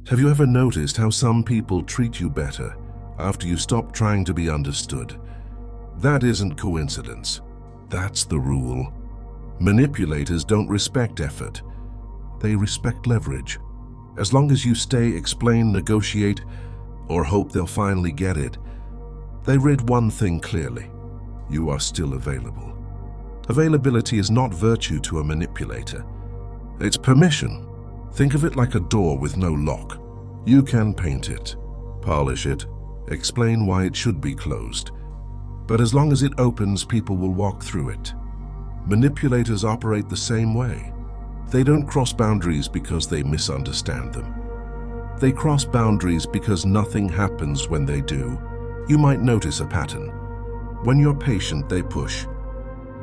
Have you ever noticed how some people treat you better after you stop trying to be understood? That isn't coincidence. That's the rule. Manipulators don't respect effort. They respect leverage. As long as you stay, explain, negotiate, or hope they'll finally get it, they read one thing clearly: you are still available. Availability is not virtue to a manipulator. It's permission. Think of it like a door with no lock. You can paint it, polish it, explain why it should be closed. But as long as it opens, people will walk through it. Manipulators operate the same way. They don't cross boundaries because they misunderstand them. They cross boundaries because nothing happens when they do. You might notice a pattern. When you're patient, they push.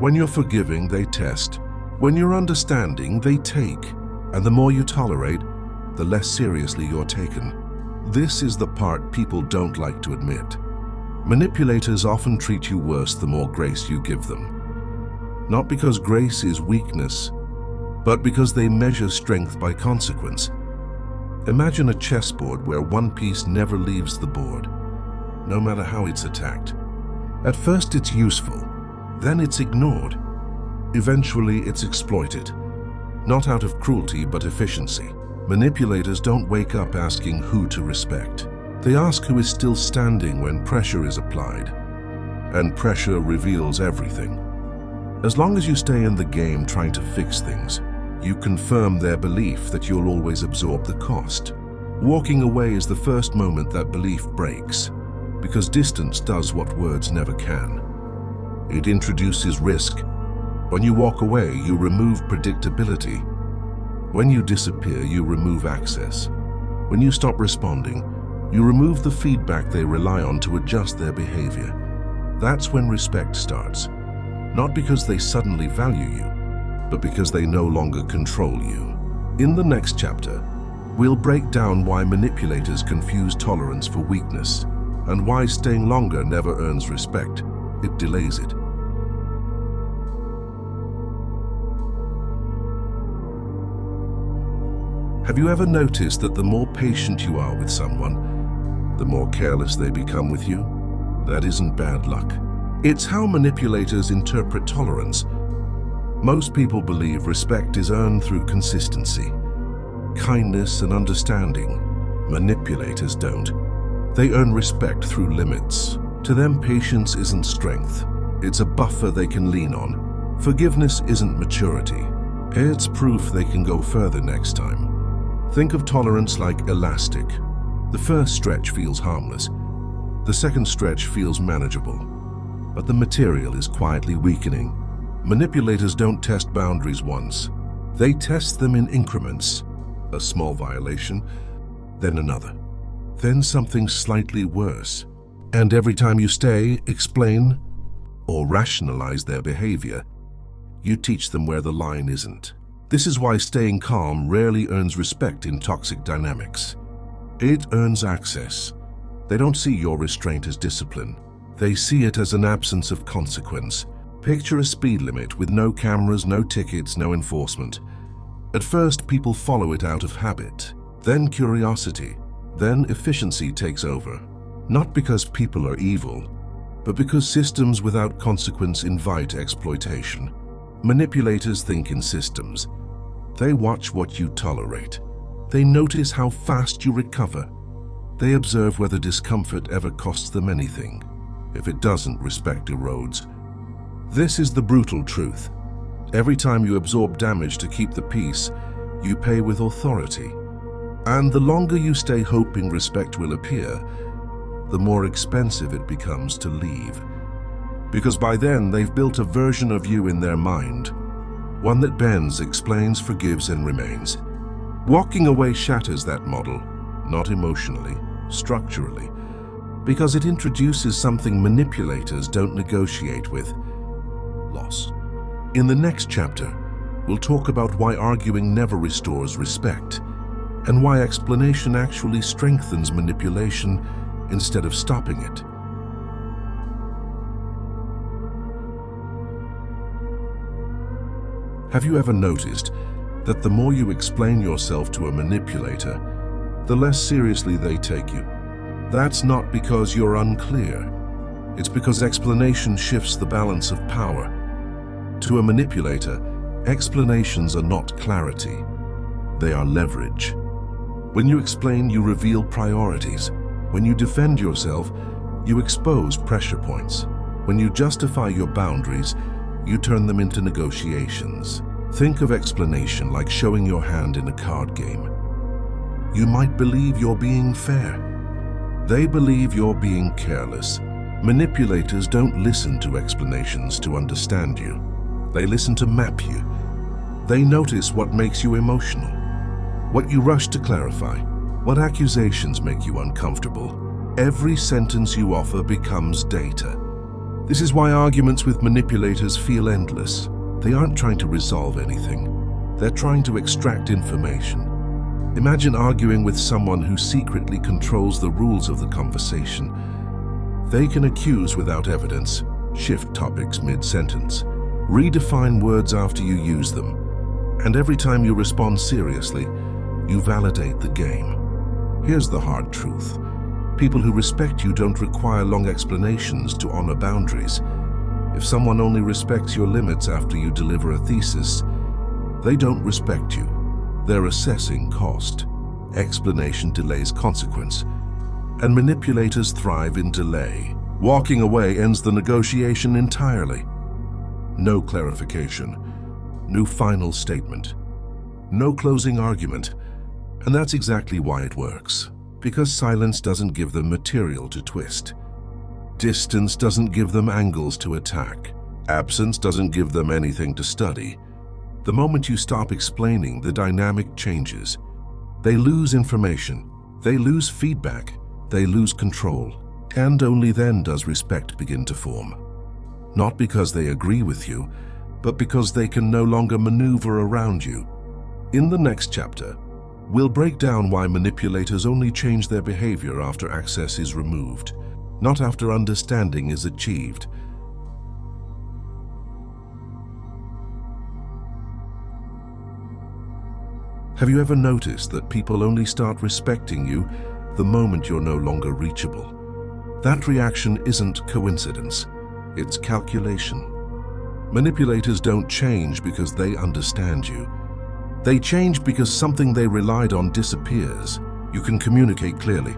When you're forgiving, they test. When you're understanding, they take. And the more you tolerate, the less seriously you're taken. This is the part people don't like to admit. Manipulators often treat you worse the more grace you give them. Not because grace is weakness, but because they measure strength by consequence. Imagine a chessboard where one piece never leaves the board, no matter how it's attacked. At first it's useful, then it's ignored. Eventually it's exploited, not out of cruelty but efficiency. Manipulators don't wake up asking who to respect. They ask who is still standing when pressure is applied, and pressure reveals everything. As long as you stay in the game trying to fix things, you confirm their belief that you'll always absorb the cost. Walking away is the first moment that belief breaks, because distance does what words never can. It introduces risk. When you walk away, you remove predictability. When you disappear, you remove access. When you stop responding, you remove the feedback they rely on to adjust their behavior. That's when respect starts. Not because they suddenly value you, but because they no longer control you. In the next chapter, we'll break down why manipulators confuse tolerance for weakness, and why staying longer never earns respect. It delays it. Have you ever noticed that the more patient you are with someone, the more careless they become with you? That isn't bad luck. It's how manipulators interpret tolerance. Most people believe respect is earned through consistency, kindness, and understanding. Manipulators don't. They earn respect through limits. To them, patience isn't strength. It's a buffer they can lean on. Forgiveness isn't maturity. It's proof they can go further next time. Think of tolerance like elastic. The first stretch feels harmless. The second stretch feels manageable. But the material is quietly weakening. Manipulators don't test boundaries once. They test them in increments. A small violation, then another, then something slightly worse. And every time you stay, explain, or rationalize their behavior, you teach them where the line isn't. This is why staying calm rarely earns respect in toxic dynamics. It earns access. They don't see your restraint as discipline. They see it as an absence of consequence. Picture a speed limit with no cameras, no tickets, no enforcement. At first, people follow it out of habit, then curiosity, then efficiency takes over. Not because people are evil, but because systems without consequence invite exploitation. Manipulators think in systems. They watch what you tolerate. They notice how fast you recover. They observe whether discomfort ever costs them anything. If it doesn't, respect erodes. This is the brutal truth. Every time you absorb damage to keep the peace, you pay with authority. And the longer you stay hoping respect will appear, the more expensive it becomes to leave. Because by then, they've built a version of you in their mind. One that bends, explains, forgives, and remains. Walking away shatters that model, not emotionally, structurally, because it introduces something manipulators don't negotiate with: loss. In the next chapter, we'll talk about why arguing never restores respect, and why explanation actually strengthens manipulation instead of stopping it. Have you ever noticed that the more you explain yourself to a manipulator, the less seriously they take you. That's not because you're unclear. It's because explanation shifts the balance of power. To a manipulator, explanations are not clarity. They are leverage. When you explain, you reveal priorities. When you defend yourself, you expose pressure points. When you justify your boundaries, you turn them into negotiations. Think of explanation like showing your hand in a card game. You might believe you're being fair. They believe you're being careless. Manipulators don't listen to explanations to understand you. They listen to map you. They notice what makes you emotional, what you rush to clarify, what accusations make you uncomfortable. Every sentence you offer becomes data. This is why arguments with manipulators feel endless. They aren't trying to resolve anything. They're trying to extract information. Imagine arguing with someone who secretly controls the rules of the conversation. They can accuse without evidence, shift topics mid-sentence, redefine words after you use them, and every time you respond seriously, you validate the game. Here's the hard truth. People who respect you don't require long explanations to honor boundaries. If someone only respects your limits after you deliver a thesis, they don't respect you. They're assessing cost. Explanation delays consequence. And manipulators thrive in delay. Walking away ends the negotiation entirely. No clarification. No final statement. No closing argument. And that's exactly why it works. Because silence doesn't give them material to twist. Distance doesn't give them angles to attack. Absence doesn't give them anything to study. The moment you stop explaining, the dynamic changes. They lose information, they lose feedback, they lose control, and only then does respect begin to form. Not because they agree with you, but because they can no longer maneuver around you. In the next chapter, we'll break down why manipulators only change their behavior after access is removed, not after understanding is achieved. Have you ever noticed that people only start respecting you the moment you're no longer reachable? That reaction isn't coincidence, it's calculation. Manipulators don't change because they understand you. They change because something they relied on disappears. You can communicate clearly.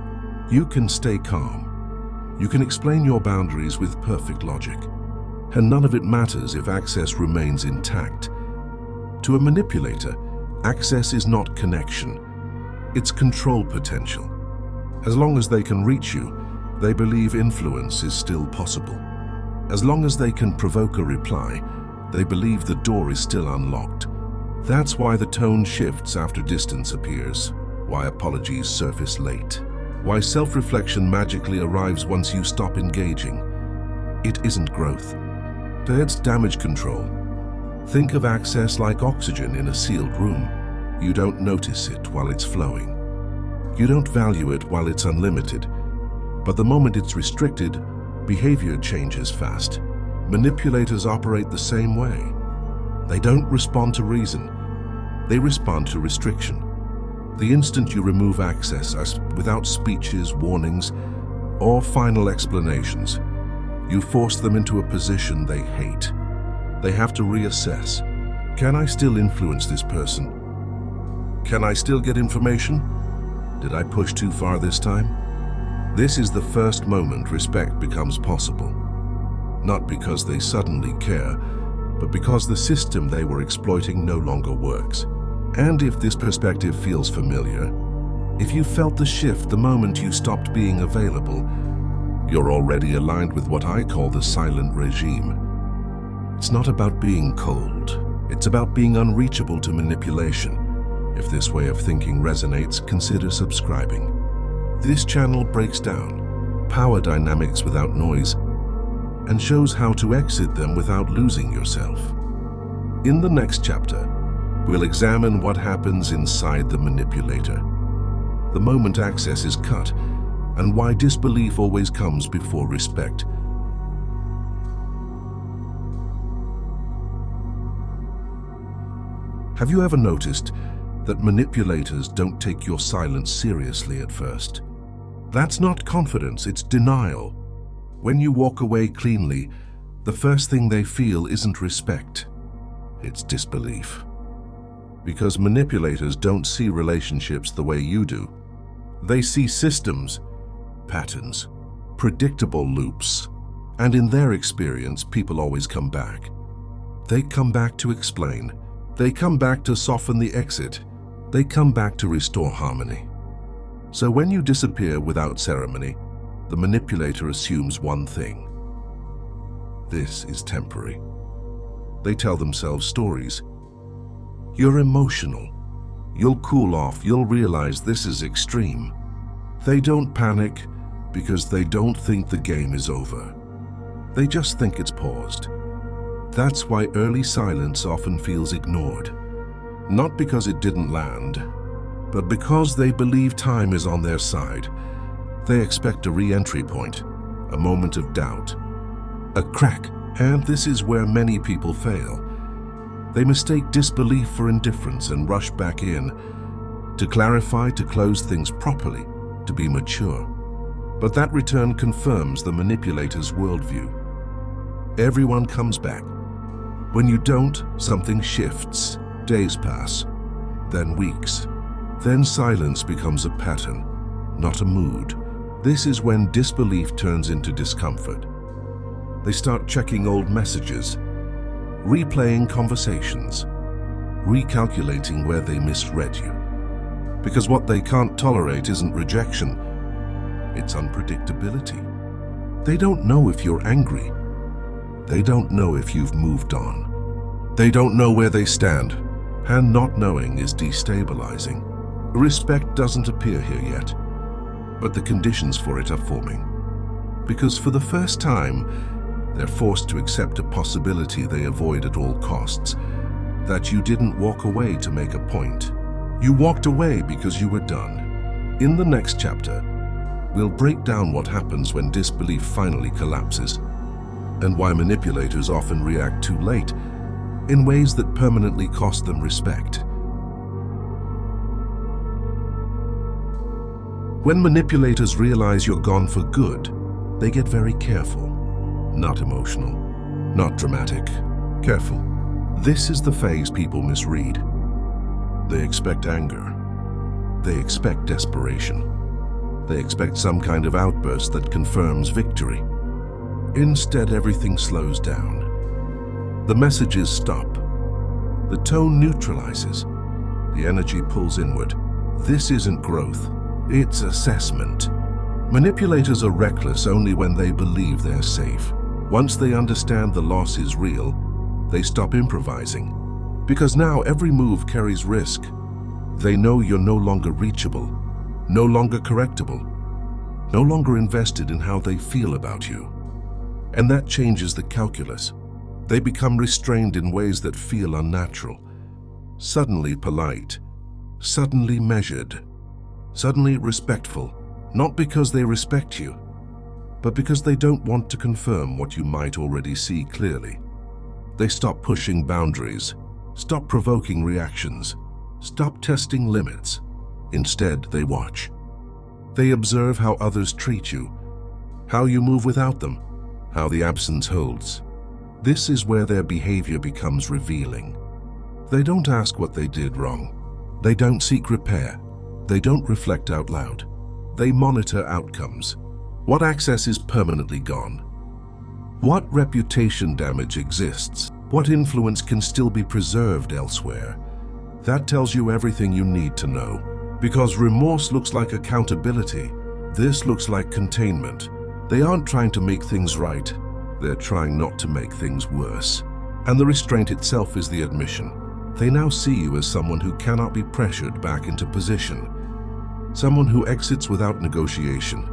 You can stay calm. You can explain your boundaries with perfect logic. And none of it matters if access remains intact. To a manipulator, access is not connection. It's control potential. As long as they can reach you, they believe influence is still possible. As long as they can provoke a reply, they believe the door is still unlocked. That's why the tone shifts after distance appears, why apologies surface late, why self-reflection magically arrives once you stop engaging. It isn't growth. It's damage control. Think of access like oxygen in a sealed room. You don't notice it while it's flowing. You don't value it while it's unlimited. But the moment it's restricted, behavior changes fast. Manipulators operate the same way. They don't respond to reason. They respond to restriction. The instant you remove access without speeches, warnings, or final explanations, you force them into a position they hate. They have to reassess. Can I still influence this person? Can I still get information? Did I push too far this time? This is the first moment respect becomes possible. Not because they suddenly care, but because the system they were exploiting no longer works. And if this perspective feels familiar, if you felt the shift the moment you stopped being available, you're already aligned with what I call the silent regime. It's not about being cold. It's about being unreachable to manipulation. If this way of thinking resonates, consider subscribing. This channel breaks down power dynamics without noise and shows how to exit them without losing yourself. In the next chapter, we'll examine what happens inside the manipulator, the moment access is cut, and why disbelief always comes before respect. Have you ever noticed that manipulators don't take your silence seriously at first. That's not confidence, it's denial. When you walk away cleanly, the first thing they feel isn't respect, it's disbelief. Because manipulators don't see relationships the way you do. They see systems, patterns, predictable loops, and in their experience, people always come back. They come back to explain. They come back to soften the exit. They come back to restore harmony. So when you disappear without ceremony, the manipulator assumes one thing. This is temporary. They tell themselves stories. You're emotional. You'll cool off. You'll realize this is extreme. They don't panic because they don't think the game is over. They just think it's paused. That's why early silence often feels ignored. Not because it didn't land, but because they believe time is on their side. They expect a re-entry point, a moment of doubt, a crack, and this is where many people fail. They mistake disbelief for indifference and rush back in to clarify, to close things properly, to be mature. But that return confirms the manipulator's worldview. Everyone comes back. When you don't, something shifts. Days pass, then weeks. Then silence becomes a pattern, not a mood. This is when disbelief turns into discomfort. They start checking old messages, replaying conversations, recalculating where they misread you. Because what they can't tolerate isn't rejection, it's unpredictability. They don't know if you're angry. They don't know if you've moved on. They don't know where they stand, and not knowing is destabilizing. Respect doesn't appear here yet, but the conditions for it are forming. Because for the first time, they're forced to accept a possibility they avoid at all costs, that you didn't walk away to make a point. You walked away because you were done. In the next chapter, we'll break down what happens when disbelief finally collapses, and why manipulators often react too late in ways that permanently cost them respect. When manipulators realize you're gone for good, they get very careful. Not emotional, not dramatic, careful. This is the phase people misread. They expect anger. They expect desperation. They expect some kind of outburst that confirms victory. Instead, everything slows down. The messages stop. The tone neutralizes. The energy pulls inward. This isn't growth, it's assessment. Manipulators are reckless only when they believe they're safe. Once they understand the loss is real, they stop improvising. Because now every move carries risk. They know you're no longer reachable, no longer correctable, no longer invested in how they feel about you. And that changes the calculus. They become restrained in ways that feel unnatural, suddenly polite, suddenly measured, suddenly respectful, not because they respect you, but because they don't want to confirm what you might already see clearly. They stop pushing boundaries, stop provoking reactions, stop testing limits. Instead, they watch. They observe how others treat you, how you move without them, how the absence holds. This is where their behavior becomes revealing. They don't ask what they did wrong. They don't seek repair. They don't reflect out loud. They monitor outcomes. What access is permanently gone? What reputation damage exists? What influence can still be preserved elsewhere? That tells you everything you need to know. Because remorse looks like accountability. This looks like containment. They aren't trying to make things right. They're trying not to make things worse. And the restraint itself is the admission. They now see you as someone who cannot be pressured back into position. Someone who exits without negotiation.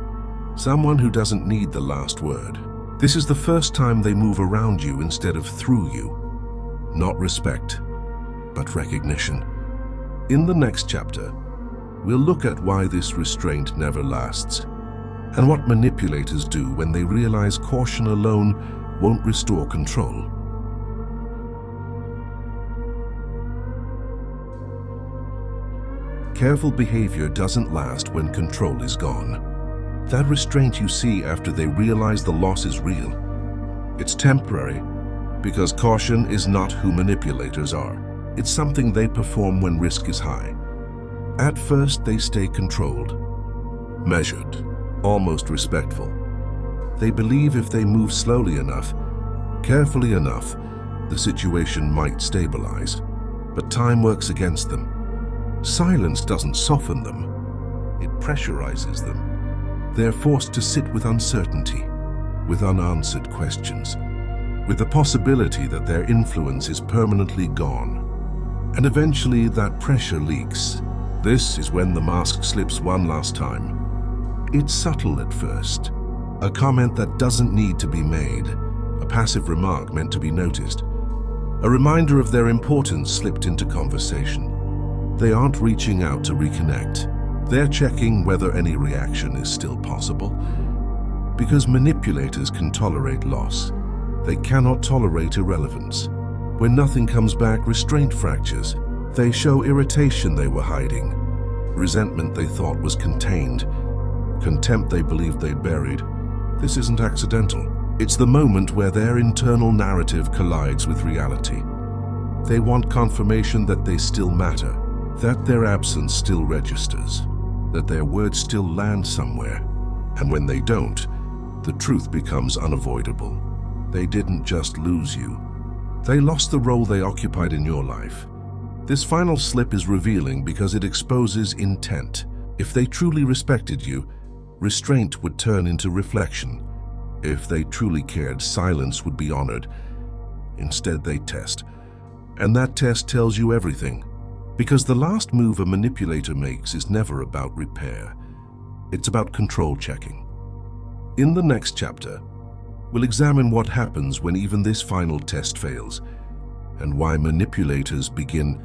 Someone who doesn't need the last word. This is the first time they move around you instead of through you. Not respect, but recognition. In the next chapter, we'll look at why this restraint never lasts, and what manipulators do when they realize caution alone won't restore control. Careful behavior doesn't last when control is gone. That restraint you see after they realize the loss is real, it's temporary, because caution is not who manipulators are. It's something they perform when risk is high. At first, they stay controlled, measured, almost respectful. They believe if they move slowly enough, carefully enough, the situation might stabilize. But time works against them. Silence doesn't soften them, it pressurizes them. They're forced to sit with uncertainty, with unanswered questions, with the possibility that their influence is permanently gone. And eventually that pressure leaks. This is when the mask slips one last time. It's subtle at first, a comment that doesn't need to be made, a passive remark meant to be noticed, a reminder of their importance slipped into conversation. They aren't reaching out to reconnect. They're checking whether any reaction is still possible. Because manipulators can tolerate loss, they cannot tolerate irrelevance. When nothing comes back, restraint fractures. They show irritation they were hiding, resentment they thought was contained, contempt they believed they'd buried. This isn't accidental. It's the moment where their internal narrative collides with reality. They want confirmation that they still matter, that their absence still registers, that their words still land somewhere. And when they don't, the truth becomes unavoidable. They didn't just lose you. They lost the role they occupied in your life. This final slip is revealing because it exposes intent. If they truly respected you, restraint would turn into reflection. If they truly cared, silence would be honored. Instead, they test. And that test tells you everything. Because the last move a manipulator makes is never about repair. It's about control checking. In the next chapter, we'll examine what happens when even this final test fails, and why manipulators begin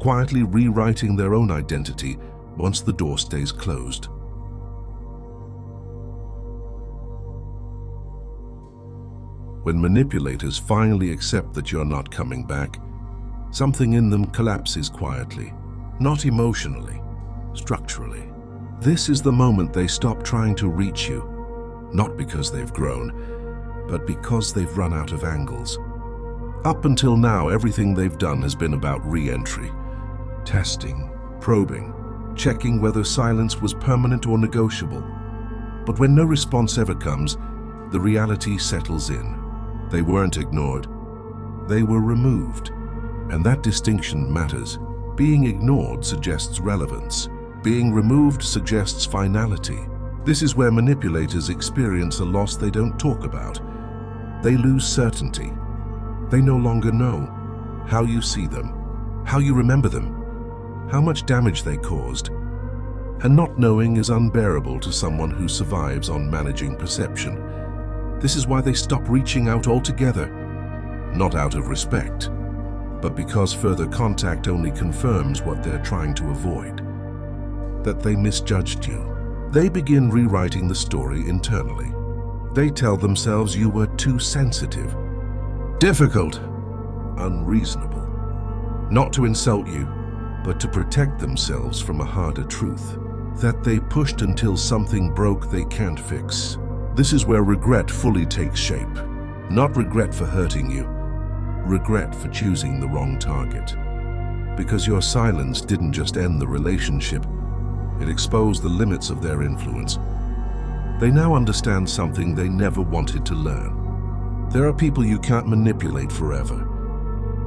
quietly rewriting their own identity once the door stays closed. When manipulators finally accept that you're not coming back, something in them collapses quietly, not emotionally, structurally. This is the moment they stop trying to reach you, not because they've grown, but because they've run out of angles. Up until now, everything they've done has been about re-entry, testing, probing, checking whether silence was permanent or negotiable. But when no response ever comes, the reality settles in. They weren't ignored. They were removed. And that distinction matters. Being ignored suggests relevance. Being removed suggests finality. This is where manipulators experience a loss they don't talk about. They lose certainty. They no longer know how you see them, how you remember them, how much damage they caused. And not knowing is unbearable to someone who survives on managing perception. This is why they stop reaching out altogether, not out of respect, but because further contact only confirms what they're trying to avoid, that they misjudged you. They begin rewriting the story internally. They tell themselves you were too sensitive, difficult, unreasonable, not to insult you, but to protect themselves from a harder truth, that they pushed until something broke they can't fix. This is where regret fully takes shape. Not regret for hurting you, regret for choosing the wrong target. Because your silence didn't just end the relationship, it exposed the limits of their influence. They now understand something they never wanted to learn. There are people you can't manipulate forever.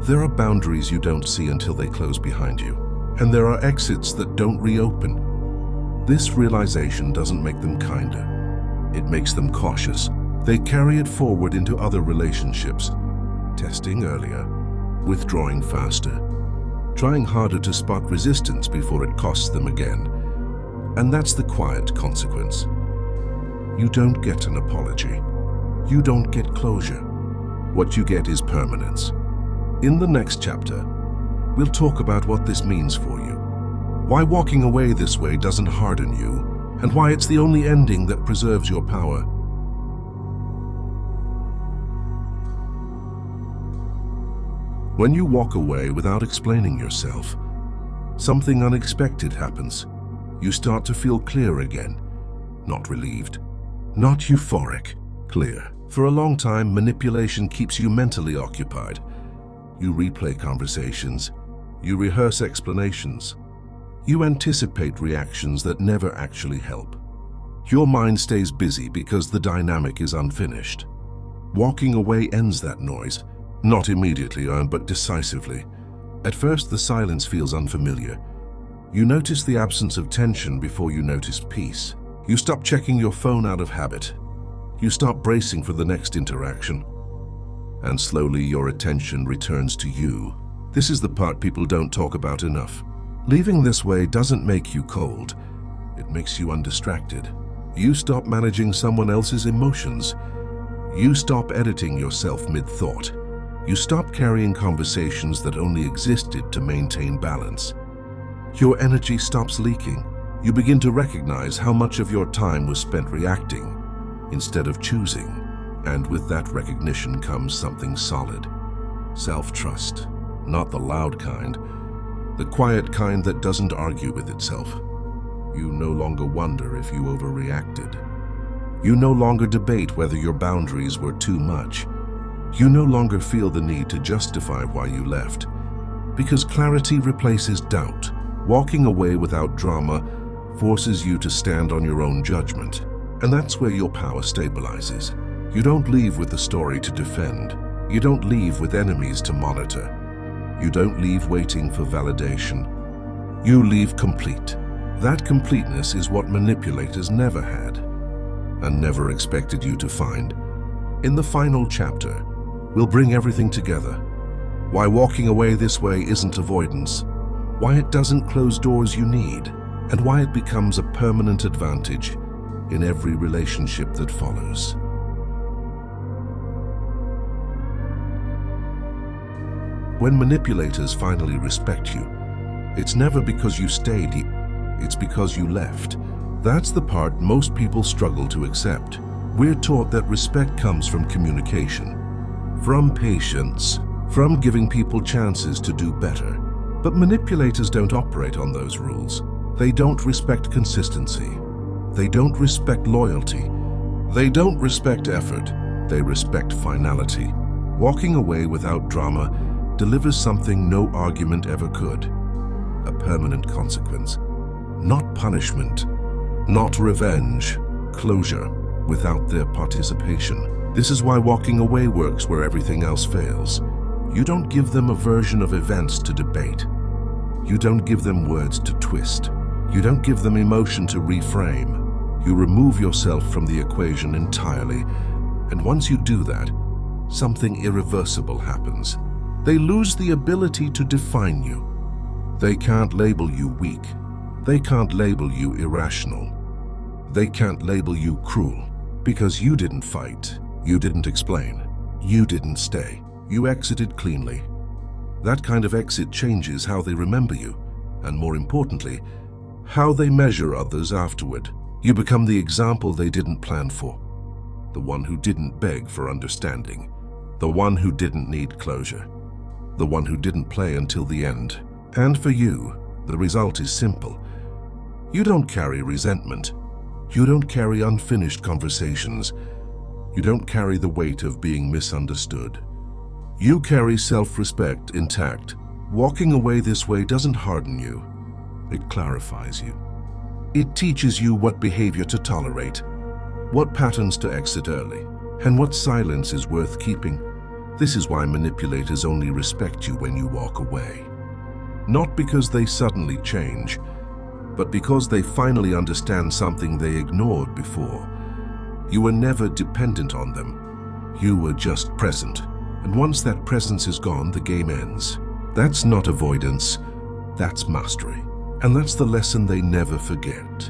There are boundaries you don't see until they close behind you. And there are exits that don't reopen. This realization doesn't make them kinder. It makes them cautious. They carry it forward into other relationships, testing earlier, withdrawing faster, trying harder to spot resistance before it costs them again. And that's the quiet consequence. You don't get an apology. You don't get closure. What you get is permanence. In the next chapter, we'll talk about what this means for you, why walking away this way doesn't harden you, and why it's the only ending that preserves your power. When you walk away without explaining yourself, something unexpected happens. You start to feel clear again. Not relieved, not euphoric, clear. For a long time, manipulation keeps you mentally occupied. You replay conversations. You rehearse explanations. You anticipate reactions that never actually help. Your mind stays busy because the dynamic is unfinished. Walking away ends that noise, not immediately, but decisively. At first, the silence feels unfamiliar. You notice the absence of tension before you notice peace. You stop checking your phone out of habit. You stop bracing for the next interaction. And slowly your attention returns to you. This is the part people don't talk about enough. Leaving this way doesn't make you cold. It makes you undistracted. You stop managing someone else's emotions. You stop editing yourself mid-thought. You stop carrying conversations that only existed to maintain balance. Your energy stops leaking. You begin to recognize how much of your time was spent reacting instead of choosing. And with that recognition comes something solid. Self-trust. Not the loud kind. The quiet kind that doesn't argue with itself. You no longer wonder if you overreacted. You no longer debate whether your boundaries were too much. You no longer feel the need to justify why you left. Because clarity replaces doubt. Walking away without drama forces you to stand on your own judgment. And that's where your power stabilizes. You don't leave with the story to defend. You don't leave with enemies to monitor. You don't leave waiting for validation. You leave complete. That completeness is what manipulators never had and never expected you to find. In the final chapter, we'll bring everything together. Why walking away this way isn't avoidance, why it doesn't close doors you need, and why it becomes a permanent advantage in every relationship that follows. When manipulators finally respect you, it's never because you stayed, it's because you left. That's the part most people struggle to accept. We're taught that respect comes from communication, from patience, from giving people chances to do better. But manipulators don't operate on those rules. They don't respect consistency. They don't respect loyalty. They don't respect effort. They respect finality. Walking away without drama delivers something no argument ever could. A permanent consequence. Not punishment. Not revenge. Closure without their participation. This is why walking away works where everything else fails. You don't give them a version of events to debate. You don't give them words to twist. You don't give them emotion to reframe. You remove yourself from the equation entirely. And once you do that, something irreversible happens. They lose the ability to define you. They can't label you weak. They can't label you irrational. They can't label you cruel. Because you didn't fight. You didn't explain. You didn't stay. You exited cleanly. That kind of exit changes how they remember you, and more importantly, how they measure others afterward. You become the example they didn't plan for. The one who didn't beg for understanding. The one who didn't need closure. The one who didn't play until the end. And for you, the result is simple. You don't carry resentment. You don't carry unfinished conversations. You don't carry the weight of being misunderstood. You carry self-respect intact. Walking away this way doesn't harden you. It clarifies you. It teaches you what behavior to tolerate, what patterns to exit early, and what silence is worth keeping. This is why manipulators only respect you when you walk away. Not because they suddenly change, but because they finally understand something they ignored before. You were never dependent on them. You were just present. And once that presence is gone, the game ends. That's not avoidance, that's mastery. And that's the lesson they never forget.